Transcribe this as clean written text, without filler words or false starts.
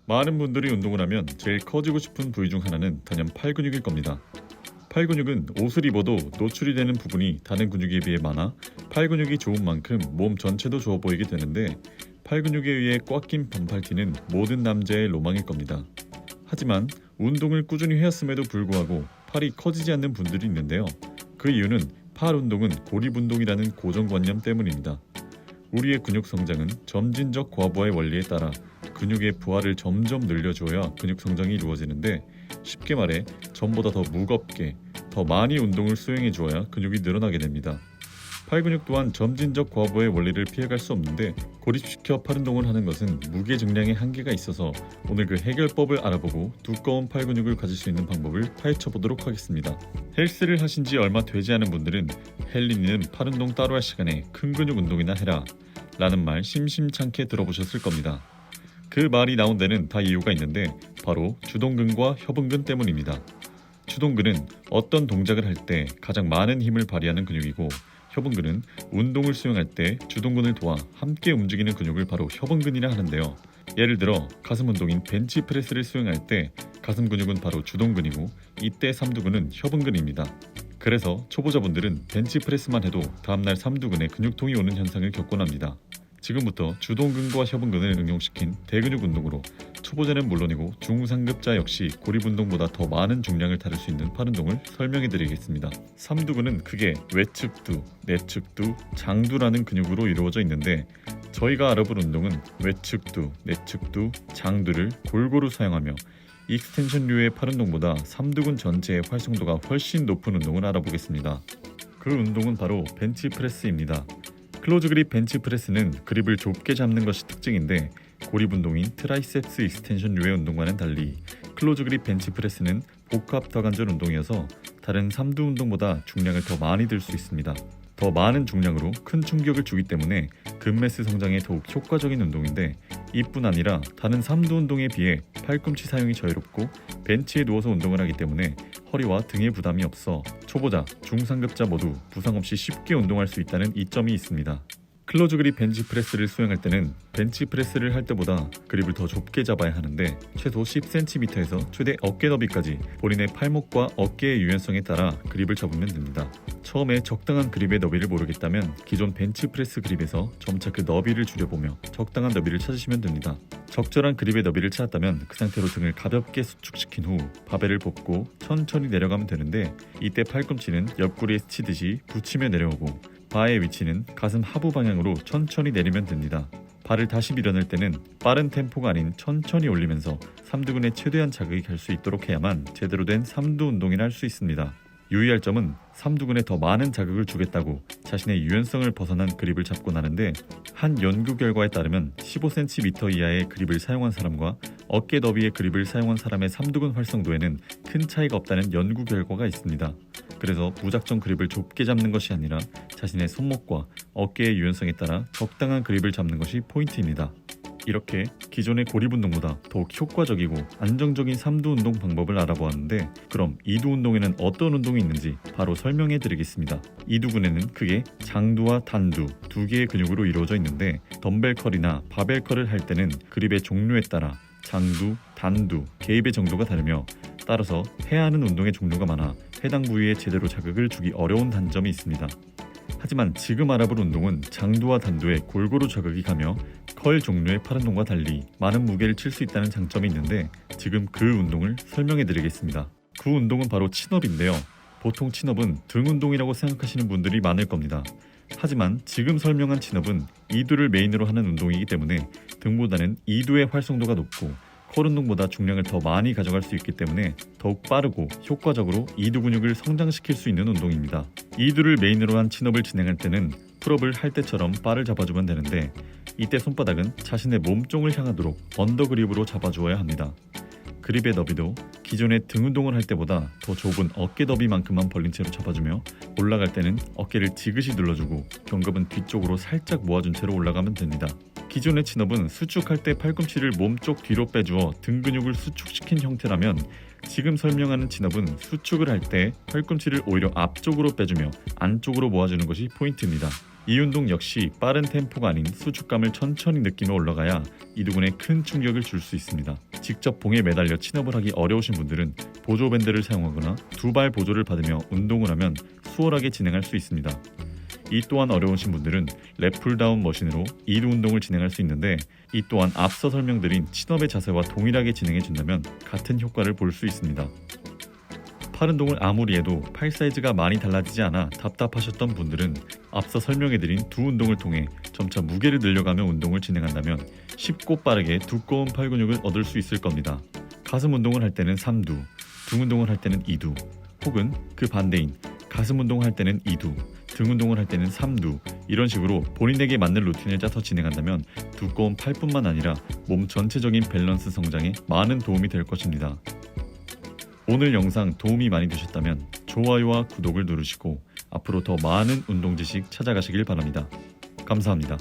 많은 분들이 운동을 하면 제일 커지고 싶은 부위 중 하나는 단연 팔 근육일 겁니다. 팔 근육은 옷을 입어도 노출이 되는 부분이 다른 근육에 비해 많아 팔 근육이 좋은 만큼 몸 전체도 좋아 보이게 되는데, 팔 근육에 의해 꽉 낀 반팔티는 모든 남자의 로망일 겁니다. 하지만 운동을 꾸준히 해왔음에도 불구하고 팔이 커지지 않는 분들이 있는데요. 그 이유는 팔 운동은 고립 운동이라는 고정관념 때문입니다. 우리의 근육 성장은 점진적 과부하의 원리에 따라 근육의 부하를 점점 늘려주어야 근육 성장이 이루어지는데, 쉽게 말해 전보다 더 무겁게, 더 많이 운동을 수행해 주어야 근육이 늘어나게 됩니다. 팔 근육 또한 점진적 과부하의 원리를 피해갈 수 없는데, 고립시켜 팔 운동을 하는 것은 무게 증량의 한계가 있어서 오늘 그 해결법을 알아보고 두꺼운 팔 근육을 가질 수 있는 방법을 파헤쳐 보도록 하겠습니다. 헬스를 하신 지 얼마 되지 않은 분들은 헬린이는 팔 운동 따로 할 시간에 큰 근육 운동이나 해라 라는 말 심심찮게 들어보셨을 겁니다. 그 말이 나온 데는 다 이유가 있는데, 바로 주동근과 협응근 때문입니다. 주동근은 어떤 동작을 할 때 가장 많은 힘을 발휘하는 근육이고, 협응근은 운동을 수행할 때 주동근을 도와 함께 움직이는 근육을 바로 협응근이라 하는데요. 예를 들어 가슴 운동인 벤치프레스를 수행할 때 가슴 근육은 바로 주동근이고, 이때 삼두근은 협응근입니다. 그래서 초보자분들은 벤치프레스만 해도 다음날 삼두근에 근육통이 오는 현상을 겪곤 합니다. 지금부터 주동근과 협응근을 응용시킨 대근육 운동으로 초보자는 물론이고 중상급자 역시 고립 운동보다 더 많은 중량을 다룰 수 있는 팔 운동을 설명해 드리겠습니다. 삼두근은 크게 외측두, 내측두, 장두라는 근육으로 이루어져 있는데, 저희가 알아볼 운동은 외측두, 내측두, 장두를 골고루 사용하며 익스텐션류의 팔 운동보다 삼두근 전체의 활성도가 훨씬 높은 운동을 알아보겠습니다. 그 운동은 바로 벤치프레스입니다. 클로즈 그립 벤치프레스는 그립을 좁게 잡는 것이 특징인데, 고립 운동인 트라이셉스 익스텐션류의 운동과는 달리 클로즈 그립 벤치프레스는 복합 다관절 운동이어서 다른 삼두 운동보다 중량을 더 많이 들 수 있습니다. 더 많은 중량으로 큰 충격을 주기 때문에 근매스 성장에 더욱 효과적인 운동인데, 이뿐 아니라 다른 삼두 운동에 비해 팔꿈치 사용이 자유롭고 벤치에 누워서 운동을 하기 때문에 허리와 등에 부담이 없어 초보자, 중상급자 모두 부상 없이 쉽게 운동할 수 있다는 이점이 있습니다. 클로즈 그립 벤치프레스를 수행할 때는 벤치프레스를 할 때보다 그립을 더 좁게 잡아야 하는데, 최소 10cm에서 최대 어깨 너비까지 본인의 팔목과 어깨의 유연성에 따라 그립을 잡으면 됩니다. 처음에 적당한 그립의 너비를 모르겠다면 기존 벤치프레스 그립에서 점차 그 너비를 줄여보며 적당한 너비를 찾으시면 됩니다. 적절한 그립의 너비를 찾았다면 그 상태로 등을 가볍게 수축시킨 후 바벨을 볶고 천천히 내려가면 되는데, 이때 팔꿈치는 옆구리에 스치듯이 붙이며 내려오고 바의 위치는 가슴 하부 방향으로 천천히 내리면 됩니다. 발을 다시 밀어낼 때는 빠른 템포가 아닌 천천히 올리면서 삼두근에 최대한 자극이 갈 수 있도록 해야만 제대로 된 삼두 운동이라 할 수 있습니다. 유의할 점은 삼두근에 더 많은 자극을 주겠다고 자신의 유연성을 벗어난 그립을 잡곤 하는데, 한 연구 결과에 따르면 15cm 이하의 그립을 사용한 사람과 어깨 너비의 그립을 사용한 사람의 삼두근 활성도에는 큰 차이가 없다는 연구 결과가 있습니다. 그래서 무작정 그립을 좁게 잡는 것이 아니라 자신의 손목과 어깨의 유연성에 따라 적당한 그립을 잡는 것이 포인트입니다. 이렇게 기존의 고립 운동보다 더욱 효과적이고 안정적인 삼두 운동 방법을 알아보았는데, 그럼 이두 운동에는 어떤 운동이 있는지 바로 설명해 드리겠습니다. 이두근에는 크게 장두와 단두 두 개의 근육으로 이루어져 있는데, 덤벨 컬이나 바벨 컬을 할 때는 그립의 종류에 따라 장두, 단두, 개입의 정도가 다르며, 따라서 해야 하는 운동의 종류가 많아 해당 부위에 제대로 자극을 주기 어려운 단점이 있습니다. 하지만 지금 알아볼 운동은 장두와 단두에 골고루 자극이 가며 컬 종류의 팔 운동과 달리 많은 무게를 칠 수 있다는 장점이 있는데, 지금 그 운동을 설명해 드리겠습니다. 그 운동은 바로 친업인데요. 보통 친업은 등 운동이라고 생각하시는 분들이 많을 겁니다. 하지만 지금 설명한 친업은 이두를 메인으로 하는 운동이기 때문에 등보다는 이두의 활성도가 높고 컬 운동보다 중량을 더 많이 가져갈 수 있기 때문에 더욱 빠르고 효과적으로 이두 근육을 성장시킬 수 있는 운동입니다. 이두를 메인으로 한 친업을 진행할 때는 풀업을 할 때처럼 바를 잡아주면 되는데, 이때 손바닥은 자신의 몸쪽을 향하도록 언더 그립으로 잡아주어야 합니다. 그립의 너비도 기존의 등 운동을 할 때보다 더 좁은 어깨 너비만큼만 벌린 채로 잡아주며, 올라갈 때는 어깨를 지그시 눌러주고 견갑은 뒤쪽으로 살짝 모아준 채로 올라가면 됩니다. 기존의 친업은 수축할 때 팔꿈치를 몸쪽 뒤로 빼주어 등 근육을 수축시킨 형태라면, 지금 설명하는 친업은 수축을 할 때 팔꿈치를 오히려 앞쪽으로 빼주며 안쪽으로 모아주는 것이 포인트입니다. 이 운동 역시 빠른 템포가 아닌 수축감을 천천히 느끼며 올라가야 이두근에 큰 충격을 줄 수 있습니다. 직접 봉에 매달려 친업을 하기 어려우신 분들은 보조 밴드를 사용하거나 두 발 보조를 받으며 운동을 하면 수월하게 진행할 수 있습니다. 이 또한 어려우신 분들은 랩풀다운 머신으로 이두 운동을 진행할 수 있는데, 이 또한 앞서 설명드린 친업의 자세와 동일하게 진행해 준다면 같은 효과를 볼 수 있습니다. 팔 운동을 아무리 해도 팔 사이즈가 많이 달라지지 않아 답답하셨던 분들은 앞서 설명해드린 두 운동을 통해 점차 무게를 늘려가며 운동을 진행한다면 쉽고 빠르게 두꺼운 팔 근육을 얻을 수 있을 겁니다. 가슴 운동을 할 때는 3두, 등 운동을 할 때는 2두, 혹은 그 반대인 가슴 운동을 할 때는 2두, 등 운동을 할 때는 3두, 이런 식으로 본인에게 맞는 루틴을 짜서 진행한다면 두꺼운 팔뿐만 아니라 몸 전체적인 밸런스 성장에 많은 도움이 될 것입니다. 오늘 영상 도움이 많이 되셨다면 좋아요와 구독을 누르시고 앞으로 더 많은 운동 지식 찾아가시길 바랍니다. 감사합니다.